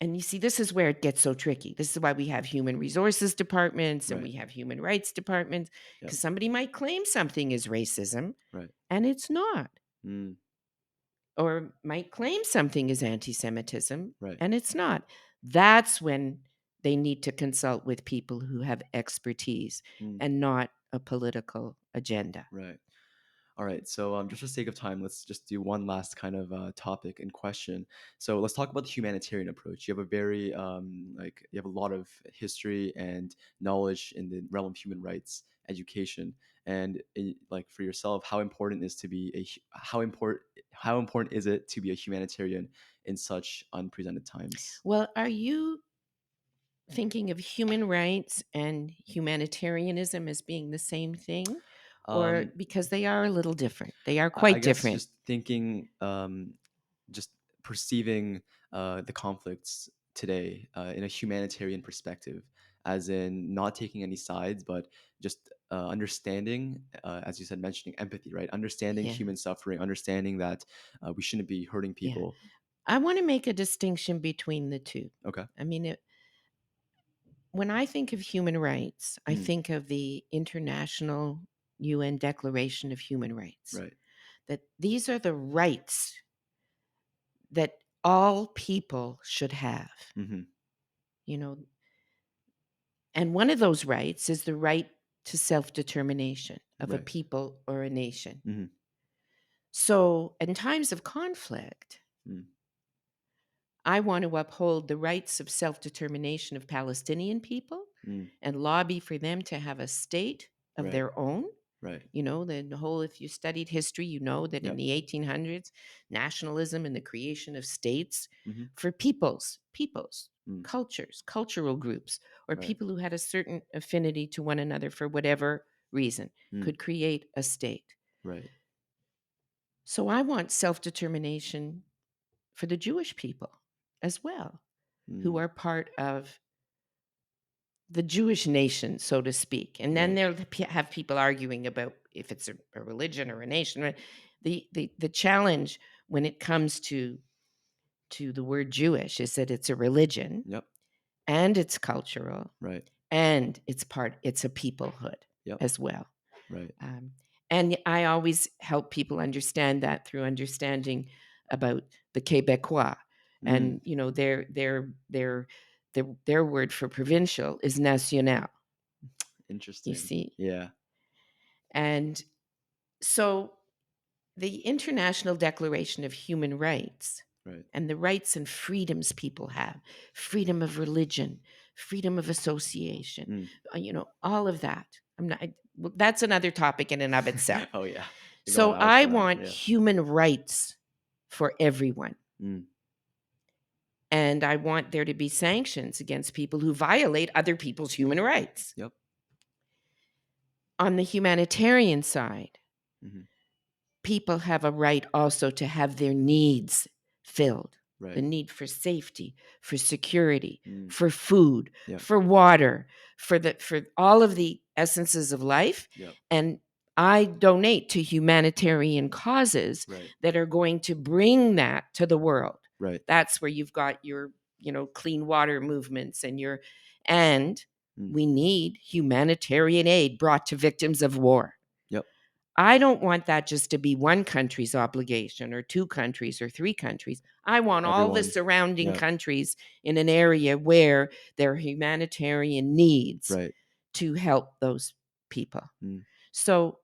and you see, this is where it gets so tricky. This is why we have human resources departments and right. we have human rights departments, Yep. because somebody might claim something is racism Right. and it's not, Mm, or might claim something is anti Semitism right. and it's not. That's when they need to consult with people who have expertise Mm, and not a political agenda. right. All right. So, just for sake of time, let's just do one last kind of topic and question. So, let's talk about the humanitarian approach. You have a very you have a lot of history and knowledge in the realm of human rights education, and like for yourself, how important is to be how important is it to be a humanitarian in such unprecedented times? Well, are you thinking of human rights and humanitarianism as being the same thing? Or Um, because they are a little different, they are I quite guess different. just thinking, just perceiving the conflicts today in a humanitarian perspective, as in not taking any sides, but just understanding, as you said, mentioning empathy, right? Understanding Yeah, human suffering, understanding that we shouldn't be hurting yeah. people. I want to make a distinction between the two. Okay. I mean, when I think of human rights, I Mm, think of the International UN Declaration of Human Rights, right. that these are the rights that all people should have, Mm-hmm. you know, and one of those rights is the right to self determination of a Right. people or a nation. Mm-hmm. So, in times of conflict, Mm, I want to uphold the rights of self determination of Palestinian people mm, and lobby for them to have a state of right. their own. Right. You know, the whole, if you studied history, you know that in Yep. the 1800s, nationalism and the creation of states Mm-hmm. for peoples, Mm, cultures, cultural groups, or right. people who had a certain affinity to one another for whatever reason Mm, could create a state. right. So I want self determination for the Jewish people as well, who Mm, are part of the Jewish nation, so to speak. And then right. they'll have people arguing about if it's a religion or a nation. Right? The challenge when it comes to the word Jewish is that it's a religion Yep. and it's cultural Right. and it's a peoplehood Yep. as well. Right. Um, and I always help people understand that through understanding about the Quebecois And Mm. their word for provincial is national. You Interesting. see, Yeah. and so the International Declaration of Human Rights Right. and the rights and freedoms people have, freedom of religion, freedom of association, Mm. all of that. Well, that's another topic in and of itself. Oh yeah. Could go on So hours I for that. want Yeah. human rights for everyone. Mm. And I want there to be sanctions against people who violate other people's human rights. Yep. On the humanitarian side, Hmm. people have a right also to have their needs filled. The Right. need for safety, for security, Mm. for food, Yep. for water, for all of the essences of life. Yep. And I donate to humanitarian causes Right. that are going to bring that to the world. Right. That's where you've got your, clean water movements and Mm. we need humanitarian aid brought to victims of war. Yep. I don't want that just to be one country's obligation or two countries or three countries. I want all the Everyone. surrounding Yep. countries in an area where there are humanitarian needs Right. to help those people. Mm. So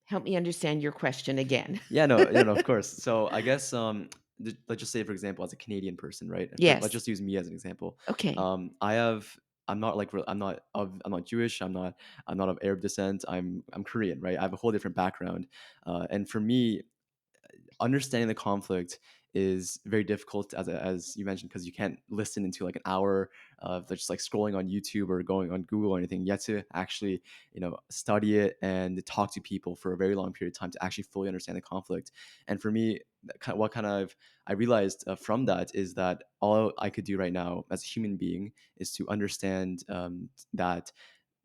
help me understand your question again. Yeah, no, yeah, no, of course. So I guess let's just say, for example, as a Canadian person, right? Let's Yes. just use me as an example. Okay. I have I'm not like I'm not Jewish. I'm not of Arab descent. I'm Korean, right? I have a whole different background, and for me, understanding the conflict is very difficult as you mentioned because you can't listen into like an hour of just like scrolling on YouTube or going on Google or anything. You have to actually study it and talk to people for a very long period of time to actually fully understand the conflict. And for me, what kind of I realized from that is that all I could do right now as a human being is to understand that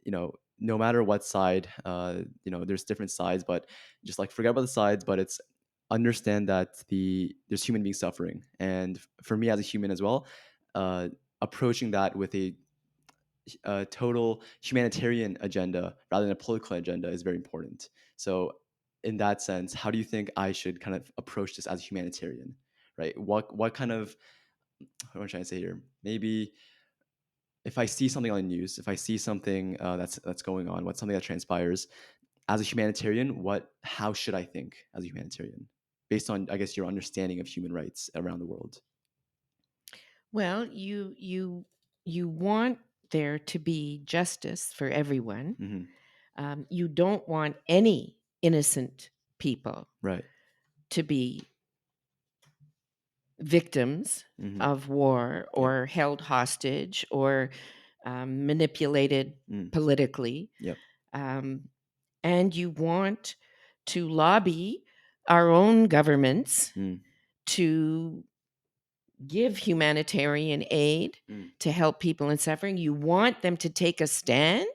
no matter what side, there's different sides, but just like forget about the sides, but it's understand that there's human beings suffering. And for me as a human as well, uh, approaching that with a total humanitarian agenda rather than a political agenda is very important. So in that sense, how do you think I should kind of approach this as a humanitarian? Right? What kind of what am I trying to say here? Maybe if I see something on the news, if I see something that's going on, what's something that transpires as a humanitarian, how should I think as a humanitarian, based on I guess your understanding of human rights around the world? Well, you want there to be justice for everyone. Hmm. You don't want any innocent people Right. to be victims Hmm. of war Yep. or held hostage or manipulated Mm. politically. Yep. Um, and you want to lobby our own governments Mm. to give humanitarian aid Mm. to help people in suffering. You want them to take a stand.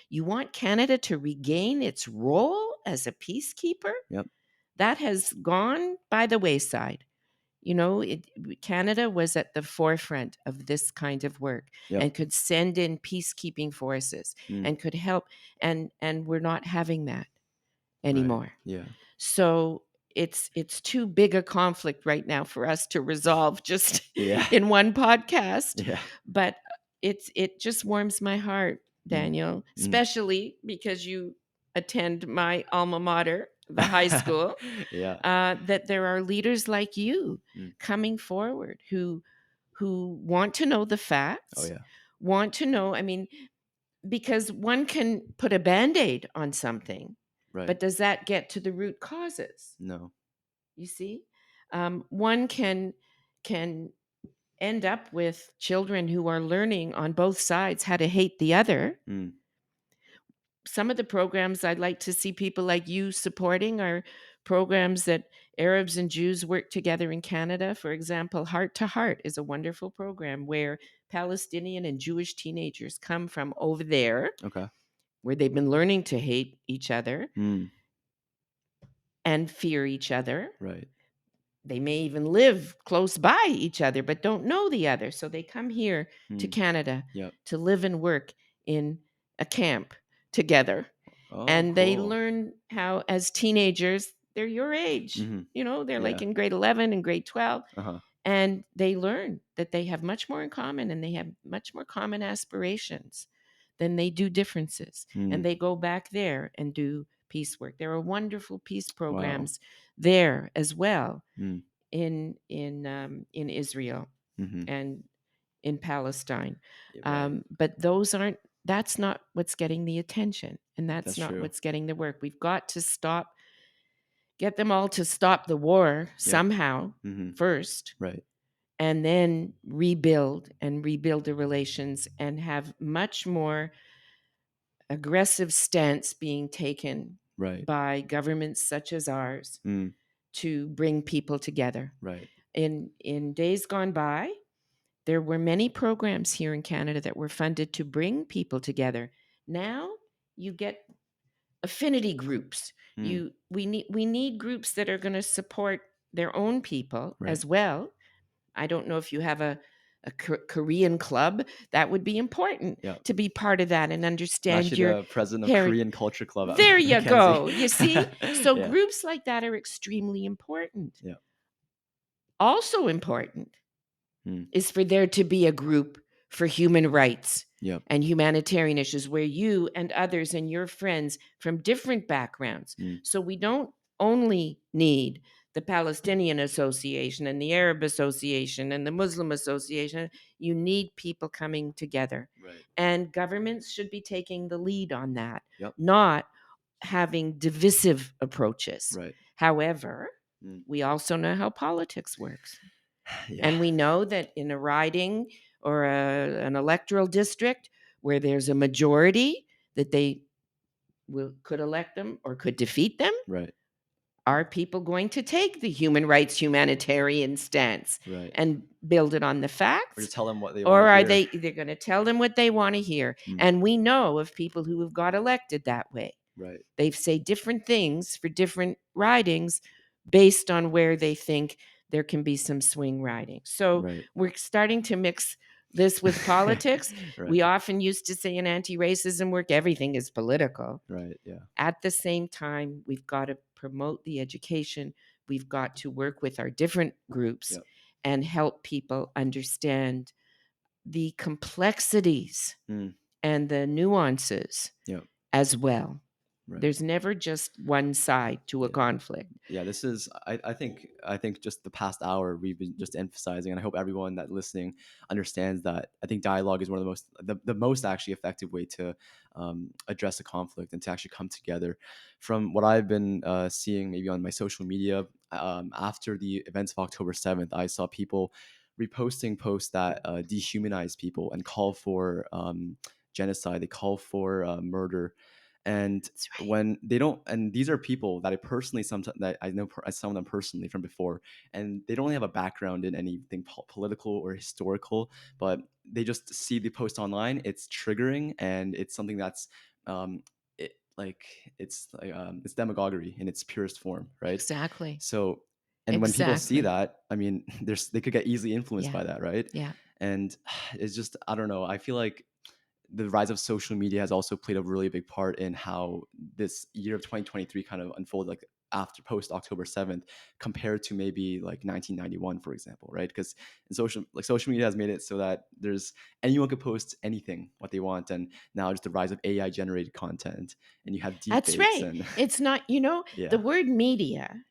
You want Canada to regain its role as a peacekeeper. Yep. That has gone by the wayside. Canada was at the forefront of this kind of work Yep. and could send in peacekeeping forces Mm. and could help, and we're not having that Right. anymore. Yeah. So it's too big a conflict right now for us to resolve just Yeah. in one podcast, Yeah. but it just warms my heart, Mm. Daniel, Mm. especially because you attend my alma mater, the high school, Yeah. that there are leaders like you Mm. coming forward who want to know the Oh facts, yeah. want to know. I mean, because one can put a band-aid on something, Right. but does that get to the root causes? No. You see, one can end up with children who are learning on both sides how to hate the other. Mm. Some of the programs I'd like to see people like you supporting are programs that Arabs and Jews work together in Canada. For example, Heart to Heart is a wonderful program where Palestinian and Jewish teenagers come from over there Okay. where they've been learning to hate each other Mm. and fear each other. Right. They may even live close by each other, but don't know the other. So they come here to Mm. Canada Yep. to live and work in a camp together. Oh, And they cool. learn how, as teenagers, they're your age. Mhm. They're like Yeah. in grade 11 and grade 12, Uh-huh. and they learn that they have much more in common and they have much more common aspirations than they do differences. And Mm. they go back there and do peace work. There are wonderful peace Wow. programs there as well Mm. in Israel Mhm. and in Palestine. Yeah, right. But that's not what's getting the attention, and that's That's not true. what's getting the work. We've got to get them all to stop the war Yep. somehow Mhm. first, Right. and then rebuild the relations and have much more aggressive stance being taken Right. by governments such as ours Mm. to bring people together. Right. In days gone by, there were many programs here in Canada that were funded to bring people together. Now you get affinity groups. Mm. We need groups that are going to support their own people Right. as well. I don't know if you have a Korean club. That would be important Yeah. to be part of that and I'm understand actually your the president of heritage. Korean Culture Club at There you Mackenzie. go. You see? So Yeah. groups like that are extremely important. Yeah. Also important Mm. is for there to be a group for human rights Yep. and humanitarian issues where you and others and your friends from different backgrounds. Mm. So we don't only need the Palestinian Association and the Arab Association and the Muslim Association. You need people coming together. Right. And governments should be taking the lead on that, Yep. not having divisive approaches. Right. However, Mm. we also know how politics works. Yeah. And we know that in a riding or an electoral district where there's a majority that they could elect them or could defeat them, Right. are people going to take the human rights humanitarian stance Right. and build it on the Or facts? just tell them what they want Or to are hear. they're going to tell them what they want to hear? Mm. And we know of people who have got elected that way. Right. They say different things for different ridings based on where they think there can be some swing riding. So Right. we're starting to mix this with politics. Right. We often used to say in anti-racism work, everything is political. Right. Yeah. At the same time, we've got to promote the education. We've got to work with our different groups Yep. and help people understand the complexities Mm. and the nuances Yep. as well. Right. There's never just one side to a Yeah. conflict. Yeah, this is I think just the past hour we've been just emphasizing, and I hope everyone that listening understands that I think dialogue is one of the most actually effective way to address a conflict and to actually come together. From what I've been seeing maybe on my social media, after the events of October 7th, I saw people reposting posts that dehumanize people and call for genocide. They call for murder, and That's right. when they don't, and these are people that I personally sometimes that I know some of them personally from before, and they don't really have a background in anything political or historical, but they just see the post online. It's triggering, and it's something that's um it like it's demagoguery in its purest form, right? Exactly. So, and when people see Exactly. that, I mean, they could get easily influenced Yeah. by that, right? Yeah. And it's just, I don't know, I feel like the rise of social media has also played a really big part in how this year of 2023 kind of unfolded, like after post October 7th, compared to maybe like 1991, for example, right? Because social media has made it so that there's anyone could post anything what they want, and now just the rise of AI generated content, and you have deep That's fakes right. and It's not, the yeah. word media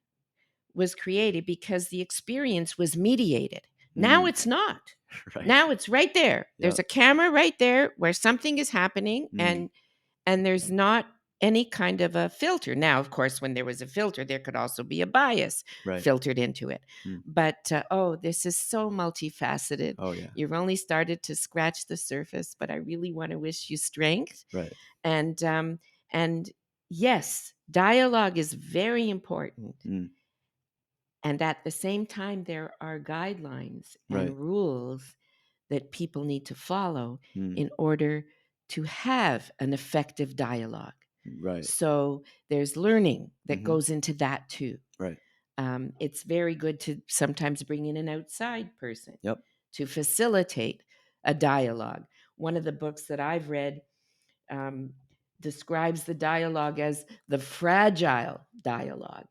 was created because the experience was mediated. Now Mm, it's not. right. Now it's right there. There's Yep. a camera right there where something is happening, Mm, and there's not any kind of a filter. Now, of course, when there was a filter, there could also be a bias right. filtered into it. Mm. But oh, this is so multifaceted. Oh yeah. You've only started to scratch the surface, but I really want to wish you strength. Right. And yes, dialogue is very important. Mm, And at the same time, there are guidelines right. and rules that people need to follow Mm, in order to have an effective dialogue. right. So there's learning that Hmm. goes into that too. Right. It's very good to sometimes bring in an outside person Yep. to facilitate a dialogue. One of the books that I've read um, describes the dialogue as the fragile dialogue.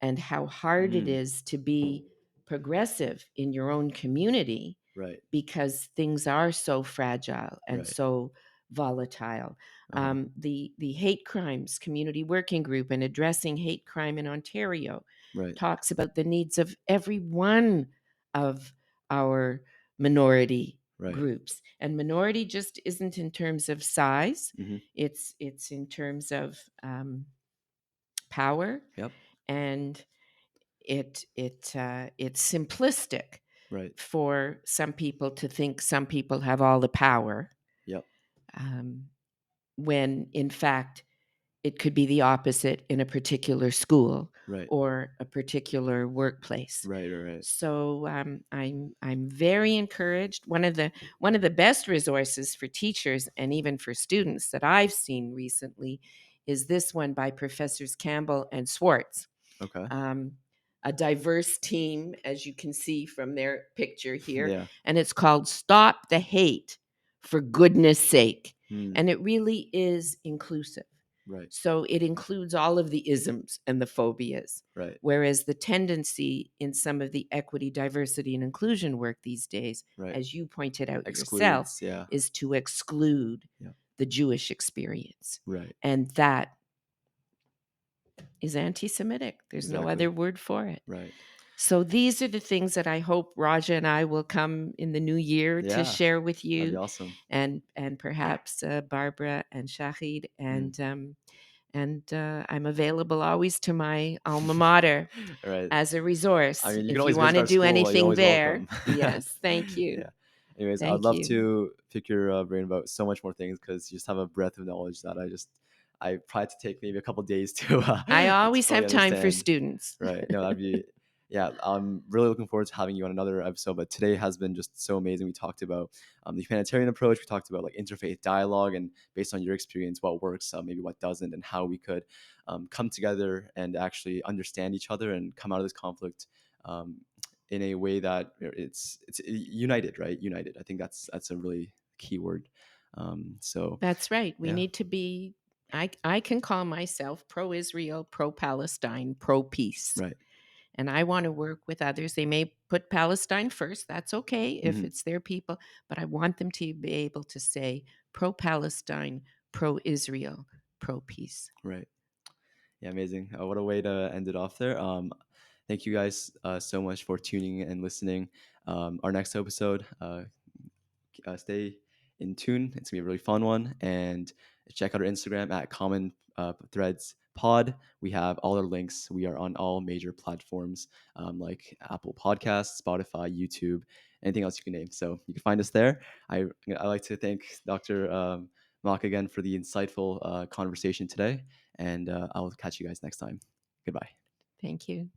and how hard it Mm. is to be progressive in your own community Right. because things are so fragile and Right. so volatile. Uh-huh. The hate crimes community working group and addressing hate crime in Ontario Right. talks about the needs of every one of our minority Right. groups, and minority just isn't in terms of size. Mm-hmm. It's in terms of power, Yep. and it's simplistic Right. for some people to think some people have all the power, Yep. um, when in fact it could be the opposite in a particular school Right. or a particular workplace. Right. Right. Right. So I'm very encouraged. One of the best resources for teachers and even for students that I've seen recently is this one by Professors Campbell and Swartz, Okay. um, a diverse team, as you can see from their picture here. Yeah. And it's called Stop the Hate for Goodness Sake. Mm. And it really is inclusive. Right. So it includes all of the isms and the phobias. Right. Whereas the tendency in some of the equity, diversity, and inclusion work these days, Right. as you pointed out yourself, Excludes. Yeah. is to exclude Yeah. the Jewish experience. Right. And that is anti Semitic. There's no Exactly. other word for it. Right. So these are the things that I hope Raja and I will come in the new year to Yeah. share with That'd be you, awesome. and perhaps Barbara and Shahid, Mm. and I'm available always to my alma mater All right. as a I resource mean, you can if you always want visit to our do school. You're anything always there. welcome. Yes, thank you, Yeah. Anyways, I'd thank love you. to pick your brain about so much more things because you just have a breadth of knowledge that I probably to take maybe a couple days to I to always fully have time for understand. students. Right. No, that'd be yeah. I'm really looking forward to having you on another episode. But today has been just so amazing. We talked about the humanitarian approach. We talked about like interfaith dialogue and based on your experience, what works, maybe what doesn't, and how we could come together and actually understand each other and come out of this conflict um, in a way that it's united. Right. United. I think that's a really key word. So That's right. We yeah. need to be. I can call myself pro-Israel, pro-Palestine, pro-peace. Right. And I want to work with others. They may put Palestine first. That's okay if Hmm. it's their people, but I want them to be able to say pro Palestine, pro Israel, pro peace. Right. Yeah, amazing. What a way to end it off there. Thank you guys so much for tuning in and listening. Our next episode, stay in tune. It's gonna be a really fun one. And check out our Instagram at Common Threads Pod. We have all our links. We are on all major platforms like Apple Podcasts, Spotify, YouTube, anything else you can name. So you can find us there. I like to thank Dr. Mock again for the insightful conversation today. And I'll catch you guys next time. Goodbye. Thank you.